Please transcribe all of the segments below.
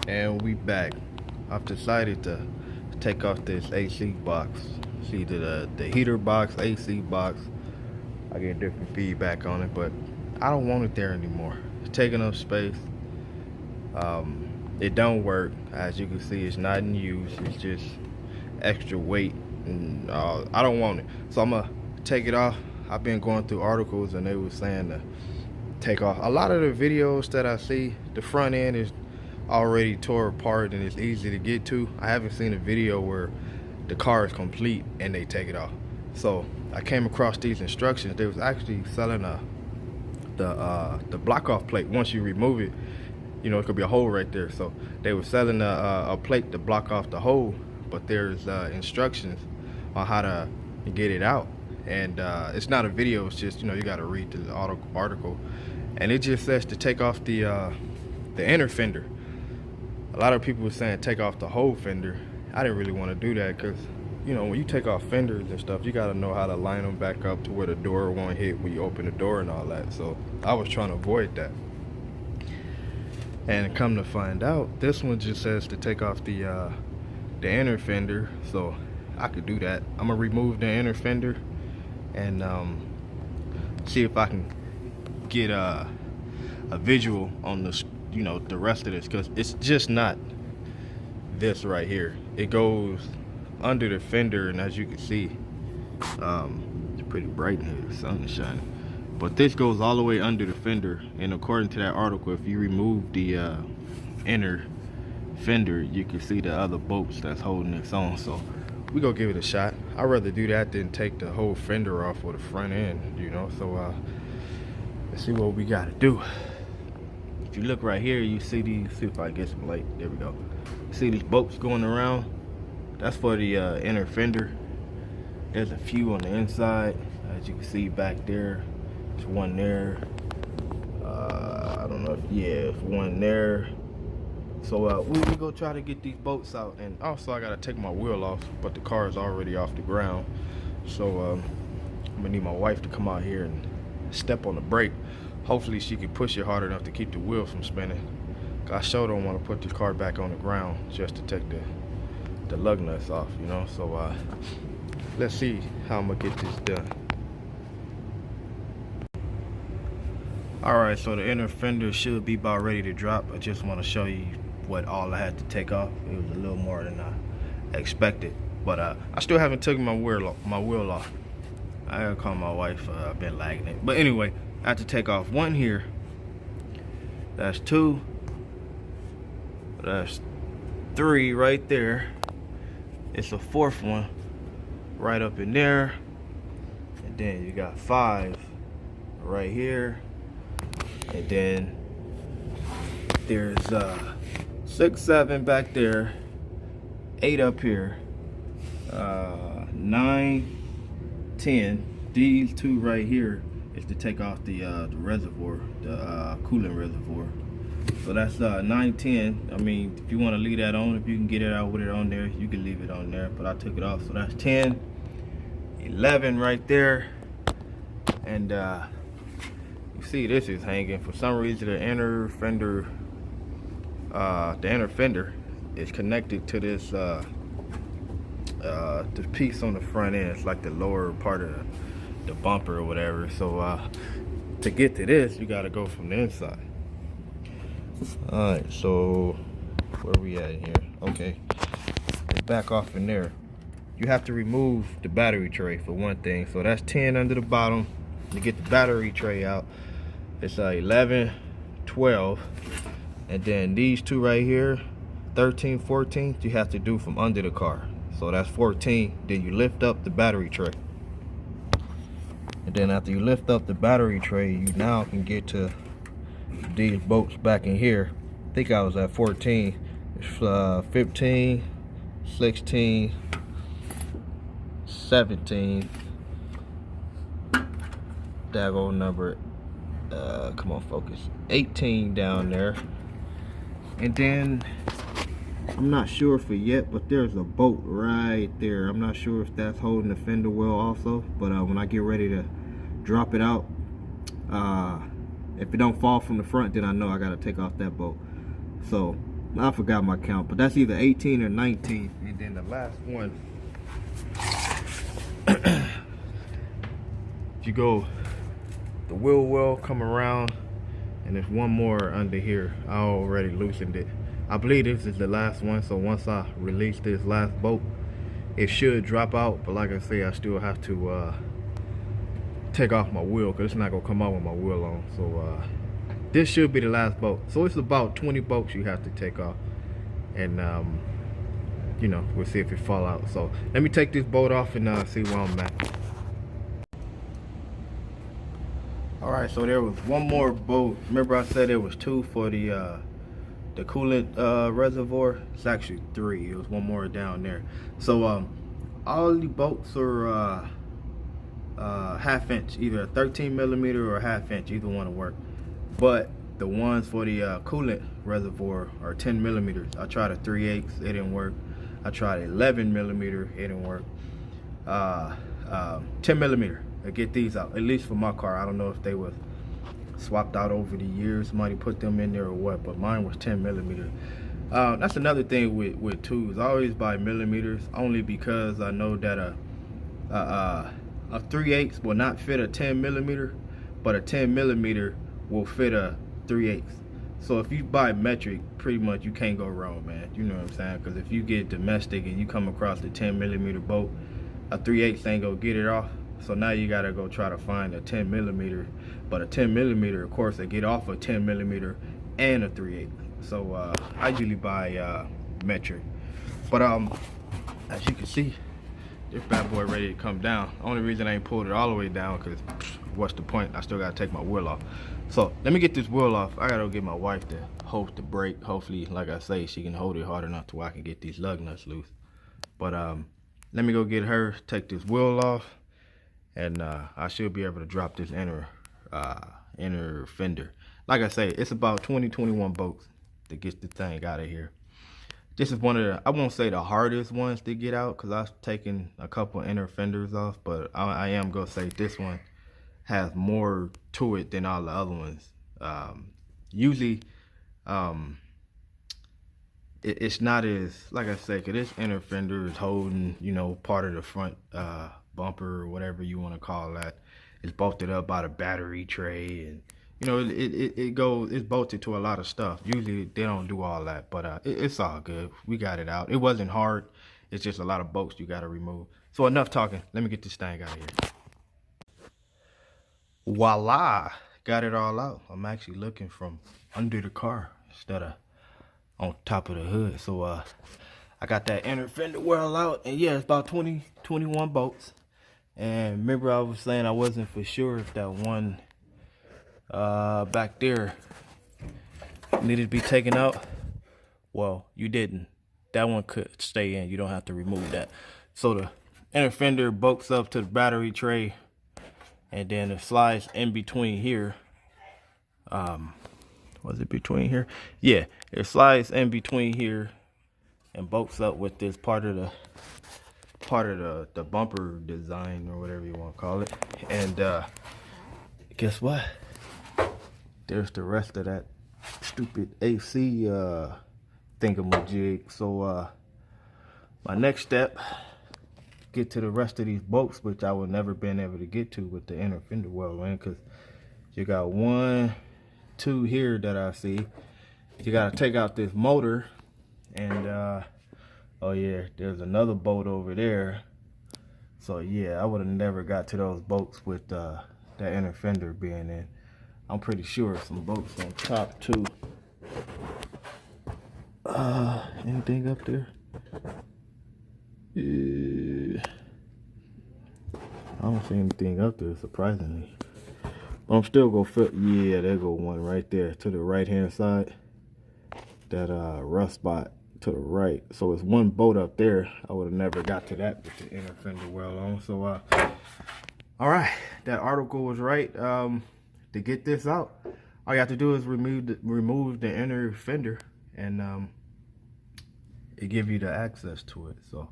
And we back. I've decided to take off this AC box. It's either the heater box, AC box. I get different feedback on it, but I don't want it there anymore. It's taking up space. It don't work. As you can see, it's not in use. It's just extra weight, and I don't want it. So I'm gonna take it off. I've been going through articles, and they were saying to take off. A lot of the videos that I see, the front end is already tore apart and it's easy to get to. I haven't seen a video where the car is complete and they take it off. So I came across these instructions. They was actually selling the block off plate. Once you remove it, you know, it could be a hole right there. So they were selling a plate to block off the hole, but there's instructions on how to get it out. And it's not a video, it's just, you know, you got to read the article, and it just says to take off the inner fender. A lot of people were saying take off the whole fender. I didn't really want to do that because, you know, when you take off fenders and stuff, you got to know how to line them back up to where the door won't hit when you open the door and all that. So I was trying to avoid that. And come to find out, this one just says to take off the inner fender. So I could do that. I'm gonna remove the inner fender and see if I can get a visual on the, you know, the rest of this, because it's just not this right here. It goes under the fender, and as you can see, it's pretty bright in here, the sun is shining, but this goes all the way under the fender. And according to that article, if you remove the inner fender, you can see the other bolts that's holding this on. So we gonna give it a shot. I'd rather do that than take the whole fender off or the front end, you know. So let's see what we gotta do. If you look right here, you see these, see if I get some light, there we go. See these bolts going around? That's for the inner fender. There's a few on the inside, as you can see back there. There's one there. I don't know if, yeah, it's one there. So we go try to get these bolts out. And also I gotta take my wheel off, but the car is already off the ground. So I'm gonna need my wife to come out here and step on the brake. Hopefully she can push it hard enough to keep the wheel from spinning. I sure don't want to put this car back on the ground just to take the lug nuts off, you know. So let's see how I'm gonna get this done. Alright, so the inner fender should be about ready to drop. I just want to show you what all I had to take off. It was a little more than I expected, but I still haven't taken my wheel off. I gotta call my wife. I've been lagging it, but anyway, I have to take off one here. That's two. That's three right there. It's a fourth one right up in there, and then you got 5 right here, and then there's 6, 7 back there, 8 up here, 9, 10. These 2 right here is to take off the reservoir, the coolant reservoir. So that's 9, 10. I mean, if you want to leave that on, if you can get it out with it on there, you can leave it on there, but I took it off. So that's 10, 11 right there, and you see this is hanging. For some reason, the inner fender is connected to this piece on the front end. It's like the lower part of the bumper or whatever. So to get to this, you got to go from the inside. Alright, so where we at here? Okay, let's back off in there. You have to remove the battery tray for one thing. So that's 10 under the bottom. To get the battery tray out, it's 11, 12, and then these 2 right here, 13, 14, you have to do from under the car. So that's 14. Then you lift up the battery tray, and then after you lift up the battery tray, you now can get to these bolts back in here. I think I was at 14. It's 15, 16, 17. Daggone number. Come on, focus. 18 down there. And then I'm not sure for yet, but there's a bolt right there. I'm not sure if that's holding the fender well also, but when I get ready to drop it out, if it don't fall from the front, then I know I gotta take off that bolt. So I forgot my count, but that's either 18 or 19. And then the last one, if you go the wheel well come around, and there's one more under here. I already loosened it. I believe this is the last one, so once I release this last bolt, it should drop out. But like I say, I still have to take off my wheel, because it's not gonna come out with my wheel on. So this should be the last bolt. So it's about 20 bolts you have to take off, and you know, we'll see if it fall out. So let me take this bolt off and see where I'm at. All right, so there was one more bolt. Remember I said there was two for the coolant reservoir? It's actually three. It was one more down there. So all the bolts are half inch, either a 13 millimeter or a half inch, either one will work. But the ones for the coolant reservoir are 10 millimeters. I tried a 3/8, it didn't work. I tried 11 millimeter, it didn't work. 10 millimeter. I get these out, at least for my car. I don't know if they was swapped out over the years, somebody put them in there or what, but mine was 10 millimeter. That's another thing with tools. I always buy millimeters, only because I know that a 3/8 will not fit a 10 millimeter, but a 10 millimeter will fit a 3/8. So if you buy metric, pretty much you can't go wrong, man. You know what I'm saying? Because if you get domestic and you come across the 10 millimeter bolt, a 3/8 ain't gonna get it off. So now you gotta go try to find a 10 millimeter. But a 10 millimeter, of course, they get off a 10 millimeter and a 3/8. So I usually buy metric. But as you can see, this bad boy ready to come down. Only reason I ain't pulled it all the way down, because what's the point? I still gotta take my wheel off. So let me get this wheel off. I gotta get my wife to hold the brake. Hopefully, like I say, she can hold it hard enough to where I can get these lug nuts loose. But let me go get her, take this wheel off, and I should be able to drop this inner fender. Like I say, it's about 21 bolts to get the thing out of here. This is one of the, I won't say the hardest ones to get out, because I've taken a couple inner fenders off, but I am gonna say this one has more to it than all the other ones. Usually it's not as, like I say, because this inner fender is holding, you know, part of the front bumper or whatever you want to call that. It's bolted up by the battery tray, and you know, it's bolted to a lot of stuff. Usually they don't do all that, but it's all good. We got it out. It wasn't hard. It's just a lot of bolts you got to remove. So enough talking. Let me get this thing out of here. Voila, got it all out. I'm actually looking from under the car instead of on top of the hood. So I got that inner fender well out, and yeah, it's about 21 bolts. And remember I was saying I wasn't for sure if that one back there needed to be taken out. Well, you didn't. That one could stay in. You don't have to remove that. So the inner fender bolts up to the battery tray, and then it slides in between here. Was it between here? Yeah, it slides in between here and bolts up with this part of the bumper design, or whatever you want to call it. And guess what? There's the rest of that stupid AC thingamajig. So my next step, get to the rest of these bolts, which I would never been able to get to with the inner fender well in, because you got 1, 2 here that I see. You got to take out this motor, and oh yeah, there's another bolt over there. So yeah, I would have never got to those bolts with that inner fender being in. I'm pretty sure some bolts on top too. Anything up there? I don't see anything up there, surprisingly. But I'm still gonna fit. Yeah, there go one right there to the right hand side. That rust spot to the right. So it's one bolt up there. I would have never got to that with the inner fender well on. So all right, that article was right. To get this out, all you have to do is remove the inner fender, and it give you the access to it. So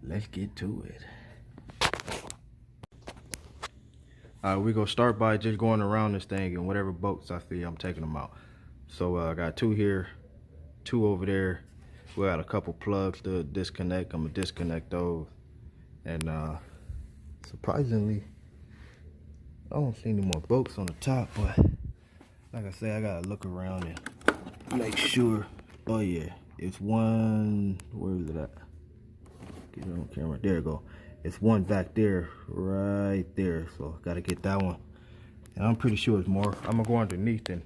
let's get to it. We're gonna start by just going around this thing, and whatever bolts I see, I'm taking them out. So I got 2 here, two over there. We got a couple plugs to disconnect. I'm gonna disconnect those. And surprisingly, I don't see any more bolts on the top, but like I say, I gotta look around and make sure. Oh yeah, it's one, where is it at? Get it on camera, there you go. It's one back there, right there. So gotta get that one. And I'm pretty sure it's more. I'm gonna go underneath and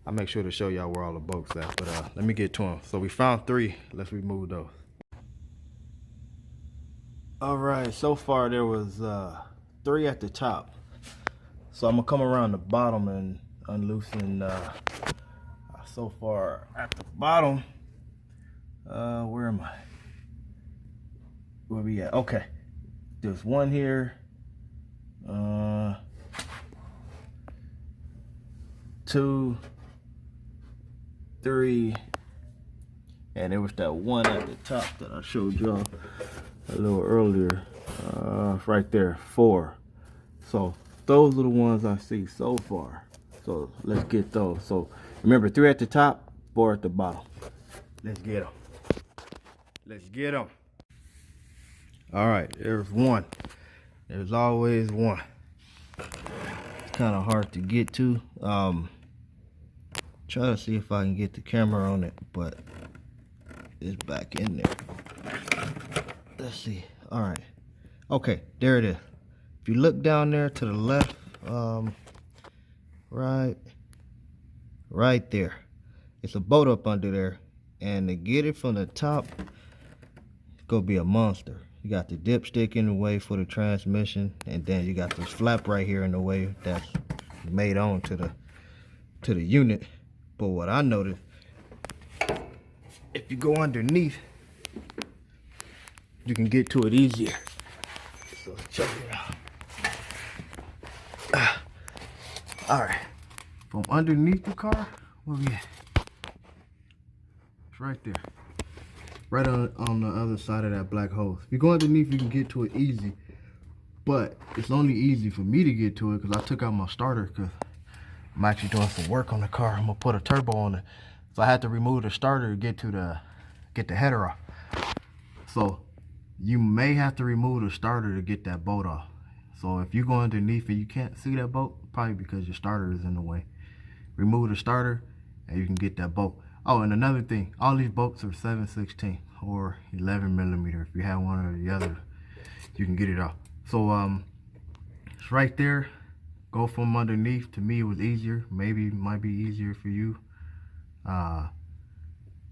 I'll make sure to show y'all where all the bolts at. But let me get to them. So we found 3, let's remove those. All right, so far there was 3 at the top. So I'm gonna come around the bottom and unloosen so far at the bottom. Where am I? Where we at? Okay, there's one here. 2, 3, and there was that one at the top that I showed y'all a little earlier, right there, 4. So those are the ones I see so far. So let's get those. So remember, 3 at the top, 4 at the bottom. Let's get them. Let's get them. All right, there's one. There's always one. It's kind of hard to get to. Try to see if I can get the camera on it, but it's back in there. Let's see. All right. Okay, there it is. If you look down there to the left, right there, it's a bolt up under there, and to get it from the top, it's gonna be a monster. You got the dipstick in the way for the transmission, and then you got this flap right here in the way that's made on to the unit. But what I noticed, if you go underneath, you can get to it easier. So check it out. All right, from underneath the car, where we at? It's right there, right on the other side of that black hose. If you go underneath, you can get to it easy, but it's only easy for me to get to it because I took out my starter, because I'm actually doing some work on the car. I'm gonna put a turbo on it, so I had to remove the starter to get the header off. So you may have to remove the starter to get that bolt off. So if you go underneath and you can't see that bolt, probably because your starter is in the way, remove the starter and you can get that bolt. Oh, and another thing, all these bolts are 7/16 or 11mm. If you have one or the other, you can get it off. So it's right there. Go from underneath. To me, it was easier. Maybe it might be easier for you,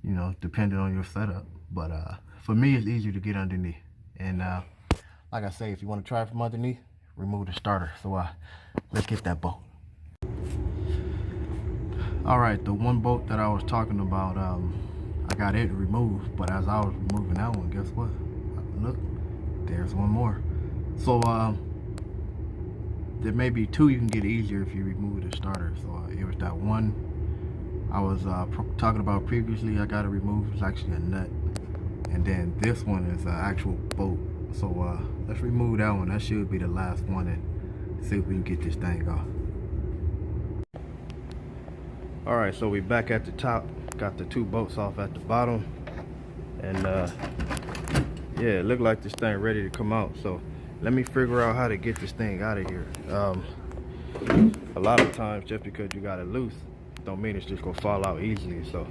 you know, depending on your setup. But for me, it's easier to get underneath. And like I say, if you want to try it from underneath, remove the starter. So let's get that bolt. All right, the one bolt that I was talking about, I got it removed. But as I was removing that one, guess what? Look, there's one more. So there may be 2 you can get easier if you remove the starter. So it was that one I was talking about previously. I got it removed. It's actually a nut, and then this one is an actual bolt. So let's remove that one. That should be the last one, and see if we can get this thing off. All right, so we back at the top. Got the 2 bolts off at the bottom, and yeah, it looked like this thing ready to come out. So let me figure out how to get this thing out of here. A lot of times, just because you got it loose, don't mean it's just gonna fall out easily. So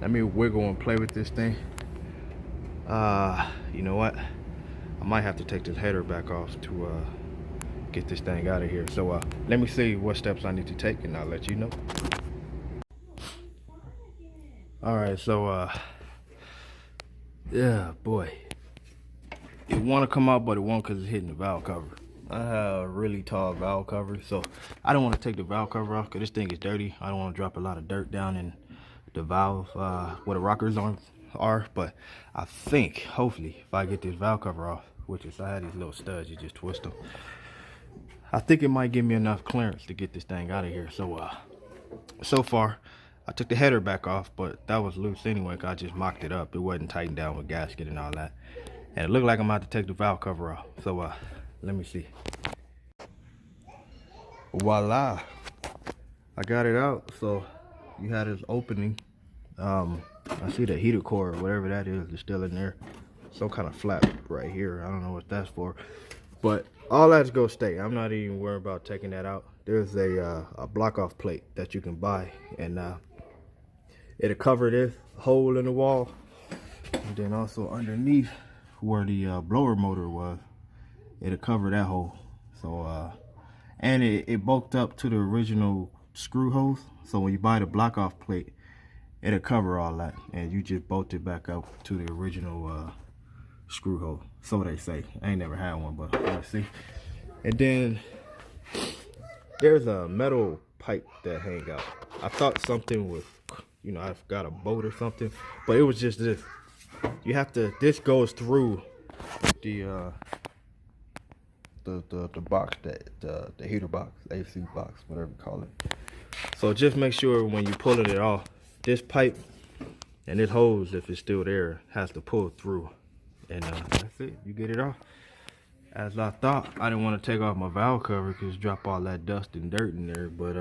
let me wiggle and play with this thing. You know what? I might have to take this header back off to get this thing out of here. So let me see what steps I need to take, and I'll let you know. All right, so yeah, boy, it want to come out, but it won't because it's hitting the valve cover. I have a really tall valve cover, so I don't want to take the valve cover off because this thing is dirty. I don't want to drop a lot of dirt down in the valve where the rockers are. But I think, hopefully, if I get this valve cover off, which is, I had these little studs, you just twist them, I think it might give me enough clearance to get this thing out of here. So so far I took the header back off, but that was loose anyway, 'cause I just mocked it up. It wasn't tightened down with gasket and all that. And it looked like I'm about to take the valve cover off. So let me see. Voila, I got it out. So you had this opening I see the heater core or whatever that is still in there. Some kind of flap right here. I don't know what that's for, but all that's gonna stay. I'm not even worried about taking that out. There's a block off plate that you can buy, and it'll cover this hole in the wall, and then also underneath where the blower motor was, it'll cover that hole. So and it bulked up to the original screw holes, so when you buy the block off plate, it'll cover all that, and you just bolt it back up to the original screw hole. So they say. I ain't never had one, but let's see. And then there's a metal pipe that hang out. I thought something was, you know, I've got a bolt or something, but it was just this. You have to, this goes through the box, that the heater box, AC box, whatever you call it. So just make sure when you're pulling it off, this pipe and this hose, if it's still there, has to pull through, and that's it. You get it off. As I thought, I didn't want to take off my valve cover because drop all that dust and dirt in there, but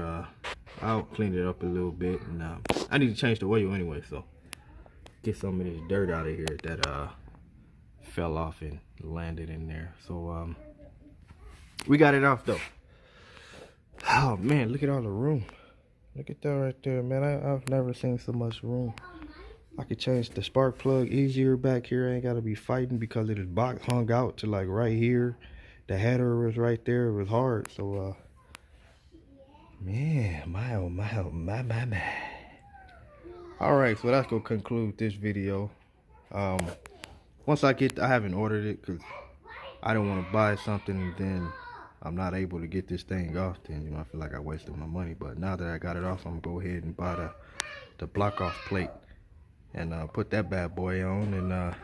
I'll clean it up a little bit, and I need to change the oil anyway, so get some of this dirt out of here that fell off and landed in there. So we got it off though. Oh man, look at all the room. Look at that right there, man. I've never seen so much room. I could change the spark plug easier back here. I ain't gotta be fighting because this box hung out to like right here. The header was right there. It was hard. So man, my oh my oh my. All right, so that's gonna conclude this video. Once I haven't ordered it because I don't want to buy something and then I'm not able to get this thing off. Then, you know, I feel like I wasted my money. But now that I got it off, I'm gonna go ahead and buy the block off plate and put that bad boy on, and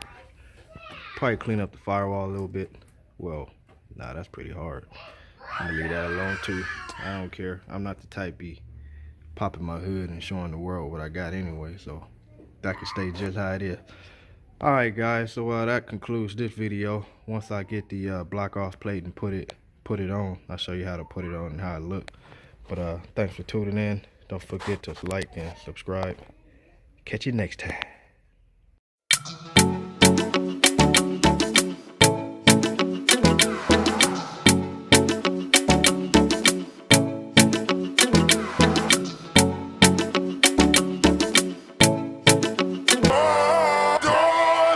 probably clean up the firewall a little bit. Well, nah, that's pretty hard. I'm gonna leave that alone too. I don't care. I'm not the type be popping my hood and showing the world what I got anyway, so that can stay just how it is. All right, guys, so that concludes this video. Once I get the block off plate and put it on, I'll show you how to put it on and how it look. But thanks for tuning in. Don't forget to like and subscribe. Catch you next time.